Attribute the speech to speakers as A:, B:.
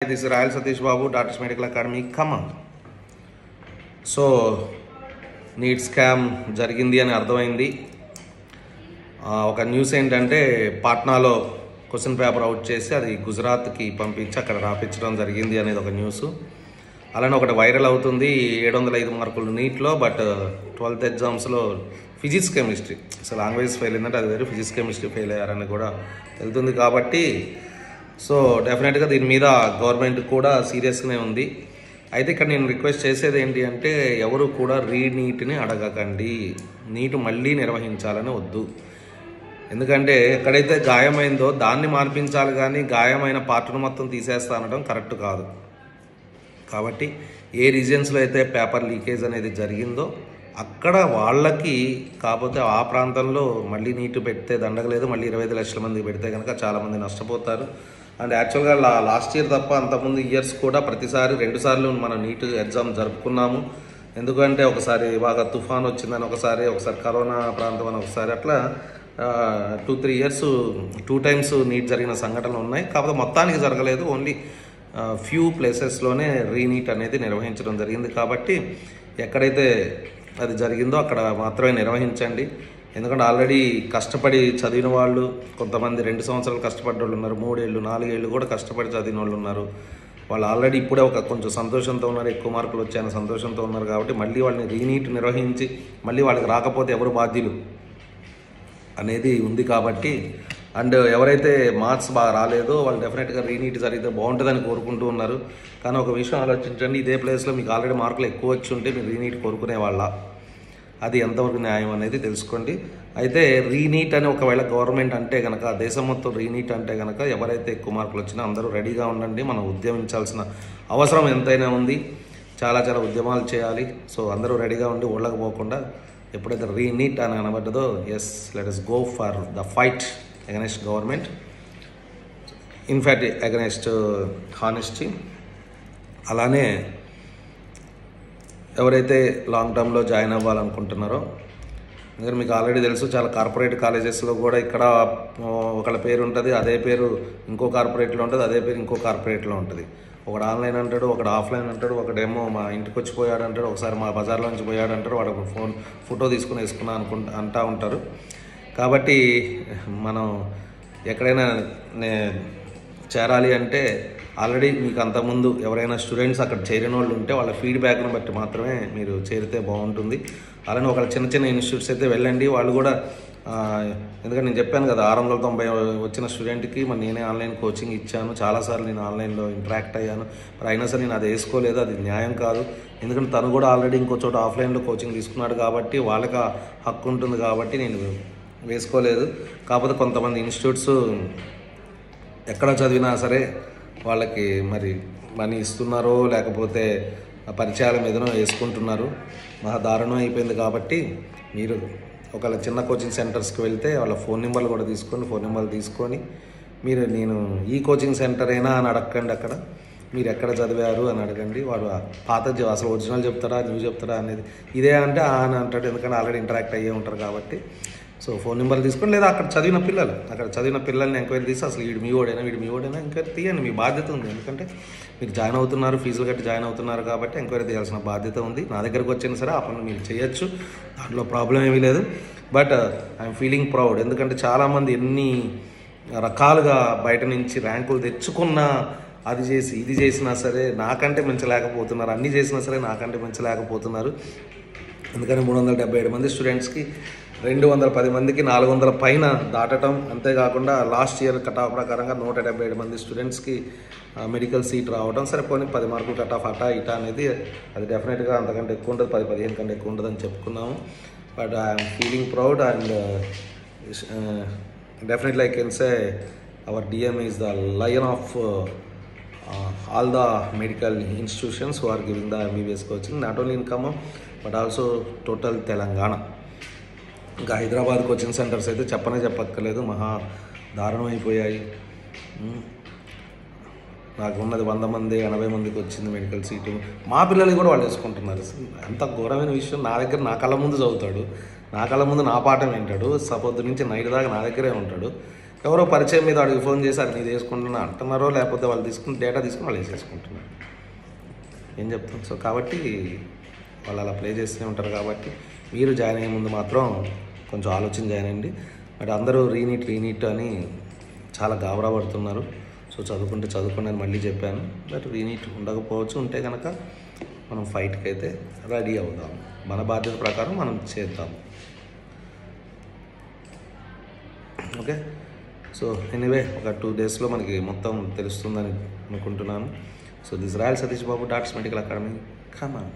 A: This is Rayal Satish Babu, Doctors Medical Academy, Khammam. So neat scam జరిగింది అని అర్థమైంది. ఒక న్యూస్ ఏంటంటే పాట్నాలో క్వశ్చన్ పేపర్ అవుట్ చేసి అది గుజరాత్కి పంపించి అక్కడ రాపించడం జరిగింది అనేది ఒక న్యూస్. అలానే ఒకటి వైరల్ అవుతుంది 705 మార్కులు నీట్లో, బట్ 12th ఎగ్జామ్స్లో ఫిజిక్స్ కెమిస్ట్రీ అసలు లాంగ్వేజ్ ఫెయిల్ అయిందంటే అది వేరే, ఫిజిక్స్ కెమిస్ట్రీ ఫెయిల్ అయ్యారని కూడా వెళ్తుంది. కాబట్టి సో డెఫినెట్గా దీని మీద గవర్నమెంట్ కూడా సీరియస్గానే ఉంది. అయితే ఇక్కడ నేను రిక్వెస్ట్ చేసేది ఏంటి అంటే ఎవరు కూడా రీనీట్ని అడగకండి, నీట్ మళ్ళీ నిర్వహించాలని వద్దు. ఎందుకంటే ఎక్కడైతే గాయమైందో దాన్ని మార్పించాలి, కానీ గాయమైన పార్ట్ను మొత్తం తీసేస్తా అనడం కరెక్ట్ కాదు. కాబట్టి ఏ రీజన్స్లో అయితే పేపర్ లీకేజ్ అనేది జరిగిందో అక్కడ వాళ్ళకి, కాకపోతే ఆ ప్రాంతంలో మళ్ళీ నీట్ పెడితే దండగలేదు, మళ్ళీ 25 లక్షల మందికి పెడితే కనుక చాలామంది నష్టపోతారు. అండ్ యాక్చువల్గా లాస్ట్ ఇయర్ తప్ప అంతకుముందు ఇయర్స్ కూడా ప్రతిసారి 2 సార్లు మనం నీట్ ఎగ్జామ్ జరుపుకున్నాము. ఎందుకంటే ఒకసారి బాగా తుఫాన్ వచ్చిందని, ఒకసారి కరోనా ప్రాంతం అని, ఒకసారి అట్లా 2-3 ఇయర్స్ 2 టైమ్స్ నీట్ జరిగిన సంఘటనలు ఉన్నాయి. కాకపోతే మొత్తానికి జరగలేదు, ఓన్లీ ఫ్యూ ప్లేసెస్లోనే రీనీట్ అనేది నిర్వహించడం జరిగింది. కాబట్టి ఎక్కడైతే అది జరిగిందో అక్కడ మాత్రమే నిర్వహించండి. ఎందుకంటే ఆల్రెడీ కష్టపడి చదివిన వాళ్ళు కొంతమంది 2 సంవత్సరాలు కష్టపడ్డ వాళ్ళు ఉన్నారు, 3 ఏళ్ళు 4 ఏళ్ళు కూడా కష్టపడి చదివిన వాళ్ళు ఉన్నారు. వాళ్ళు ఆల్రెడీ ఇప్పుడే కొంచెం సంతోషంతో ఉన్నారు, ఎక్కువ మార్కులు వచ్చాయని సంతోషంతో ఉన్నారు. కాబట్టి మళ్ళీ వాళ్ళని రీనీట్ నిర్వహించి మళ్ళీ వాళ్ళకి రాకపోతే ఎవరు బాధ్యులు అనేది ఉంది. కాబట్టి అండ్ ఎవరైతే మార్క్స్ బాగా రాలేదో వాళ్ళు డెఫినెట్గా రీనీట్ జరిగితే బాగుంటుందని కోరుకుంటూ ఉన్నారు. కానీ ఒక విషయం ఆలోచించండి, ఇదే ప్లేస్లో మీకు ఆల్రెడీ మార్కులు ఎక్కువ వచ్చి ఉంటే మీరు రీనీట్ కోరుకునే వాళ్ళ, అది ఎంతవరకు న్యాయం అనేది తెలుసుకోండి. అయితే రీనీట్ అని ఒకవేళ గవర్నమెంట్ అంటే కనుక, దేశం మొత్తం రీనీట్ అంటే కనుక ఎవరైతే ఎక్కువ మార్కులు వచ్చినా అందరూ రెడీగా ఉండండి. మనం ఉద్యమించాల్సిన అవసరం ఎంతైనా ఉంది, చాలా ఉద్యమాలు చేయాలి. సో అందరూ రెడీగా ఉండి ఊళ్ళకి పోకుండా ఎప్పుడైతే రీనీట్ అని అనబడ్డదో, yes let us go for the fight against government, in fact against honesty. అలానే ఎవరైతే లాంగ్ టర్మ్లో జాయిన్ అవ్వాలనుకుంటున్నారో, ఎందుకంటే మీకు ఆల్రెడీ తెలుసు చాలా కార్పొరేట్ కాలేజెస్లో కూడా ఇక్కడ ఒకళ్ళ పేరు ఉంటుంది, అదే పేరు ఇంకో కార్పొరేట్లో ఉంటుంది, అదే పేరు ఇంకో కార్పొరేట్లో ఉంటుంది. ఒకడు ఆన్లైన్ అంటాడు, ఒకడు ఆఫ్లైన్ అంటాడు, ఒకడేమో మా ఇంటికి వచ్చి పోయాడు అంటాడు, ఒకసారి మా బజార్లో నుంచి పోయాడు అంటాడు, వాడు ఫోటో తీసుకుని వేసుకున్నా అంటూ ఉంటారు. కాబట్టి మనం ఎక్కడైనా చేరాలి అంటే ఆల్రెడీ మీకు అంతకుముందు ఎవరైనా స్టూడెంట్స్ అక్కడ చేరిన వాళ్ళు ఉంటే వాళ్ళ ఫీడ్బ్యాక్ను బట్టి మాత్రమే మీరు చేరితే బాగుంటుంది. అలానే ఒక చిన్న ఇన్స్టిట్యూట్స్ అయితే వెళ్ళండి. వాళ్ళు కూడా ఎందుకంటే నేను చెప్పాను కదా 690 వచ్చిన స్టూడెంట్కి మరి నేనే ఆన్లైన్ కోచింగ్ ఇచ్చాను, చాలాసార్లు నేను ఆన్లైన్లో ఇంటరాక్ట్ అయ్యాను. మరి అయినా సరే నేను అది వేసుకోలేదు, అది న్యాయం కాదు. ఎందుకంటే తను కూడా ఆల్రెడీ ఇంకో చోట ఆఫ్లైన్లో కోచింగ్ తీసుకున్నాడు కాబట్టి వాళ్ళకి హక్కు ఉంటుంది, కాబట్టి నేను వేసుకోలేదు. కాకపోతే కొంతమంది ఇన్స్టిట్యూట్స్ ఎక్కడ చదివినా సరే వాళ్ళకి మరి మనీ ఇస్తున్నారో లేకపోతే పరిచయాల మీదనో వేసుకుంటున్నారు. మహా దారుణం అయిపోయింది. కాబట్టి మీరు ఒకవేళ చిన్న కోచింగ్ సెంటర్స్కి వెళ్తే వాళ్ళ ఫోన్ నెంబర్లు కూడా తీసుకొని మీరు నేను ఈ కోచింగ్ సెంటర్ అయినా అని అడగండి. అక్కడ మీరు ఎక్కడ చదివారు అని అడగండి. వాడు పాత అసలు ఒరిజినల్ చెప్తారా న్యూ చెప్తారా అనేది ఇదే అంటే అని అంటాడు, ఎందుకంటే ఆల్రెడీ ఇంటరాక్ట్ అయ్యే ఉంటారు కాబట్టి. సో ఫోన్ నెంబర్లు తీసుకొని, లేదా అక్కడ చదివిన పిల్లల్ని ఎంక్వైరీ తీసి అసలు వీడు మీ ఓడైనా ఎంక్వైరీ తీయండి. మీ బాధ్యత ఉంది. ఎందుకంటే మీరు జాయిన్ అవుతున్నారు, ఫీజులు కట్టి జాయిన్ అవుతున్నారు కాబట్టి ఎంక్వైరీ తీయాల్సిన బాధ్యత ఉంది. నా దగ్గరకు వచ్చినా సరే ఆ పనులు మీరు చేయొచ్చు, దాంట్లో ప్రాబ్లం ఏమీ లేదు. But I'm feeling proud. ఎందుకంటే చాలామంది ఎన్ని రకాలుగా బయట నుంచి ర్యాంకులు తెచ్చుకున్నా అది చేసి ఇది చేసినా సరే నాకంటే పెంచలేకపోతున్నారు, అన్నీ చేసినా సరే నాకంటే పెంచలేకపోతున్నారు. ఎందుకని 377 మంది స్టూడెంట్స్కి 210 మందికి 400 పైన దాటడం, అంతేకాకుండా లాస్ట్ ఇయర్ కట్ ఆఫ్ ప్రకారంగా 177 మంది స్టూడెంట్స్కి మెడికల్ సీట్ రావడం. సరే పోనీ 10 మార్కులు కట్ ఆఫ్ ఇటా అనేది అది డెఫినెట్గా అంతకంటే ఎక్కువ ఉంటుంది, 10-15 కంటే ఎక్కువ ఉంటుందని చెప్పుకున్నాము. But I'm feeling proud and definitely I can say our DM is the lion of all the medical institutions who are giving the MBBS coaching, not only in Khammam but also total Telangana. ఇంకా Hyderabad coaching centres అయితే చెప్పక్కర్లేదు, మహా దారుణం అయిపోయాయి. నాకు ఉన్నది 100 మంది 80 మందికి వచ్చింది మెడికల్ సీటు. మా పిల్లలు కూడా వాళ్ళు వేసుకుంటున్నారు. అంత ఘోరమైన విషయం. నా కళ్ళ ముందు చదువుతాడు, నా కళ్ళ ముందు నా పాఠం వింటాడు, పొద్దు నుంచి నైట్ దాకా నా దగ్గరే ఉంటాడు. ఎవరో పరిచయం మీద వాడికి ఫోన్ చేసి అది నీది వేసుకుంటున్నా అంటున్నారో, లేకపోతే వాళ్ళు తీసుకుని డేటా తీసుకుని వాళ్ళు వేసేసుకుంటున్నారు. ఏం చెప్తాం? సో కాబట్టి వాళ్ళు అలా ప్లే చేస్తూనే ఉంటారు. కాబట్టి మీరు జాయిన్ అయ్యే ముందు మాత్రం కొంచెం ఆలోచన జాయిన్ అయ్యండి. బట్ అందరూ రీనీట్ అని చాలా గాబరా పడుతున్నారు. సో చదువుకోండి అని మళ్ళీ చెప్పాను. బట్ రీనీట్ ఉండకపోవచ్చు. ఉంటే కనుక మనం ఫైట్కి అయితే రెడీ అవుదాం. మన బాధ్యత ప్రకారం మనం చేద్దాం. ఓకే. సో ఎనీవే ఒక 2 డేస్లో మనకి మొత్తం తెలుస్తుందని అనుకుంటున్నాను. So this royal Satish Babu dots medical academy. Come on.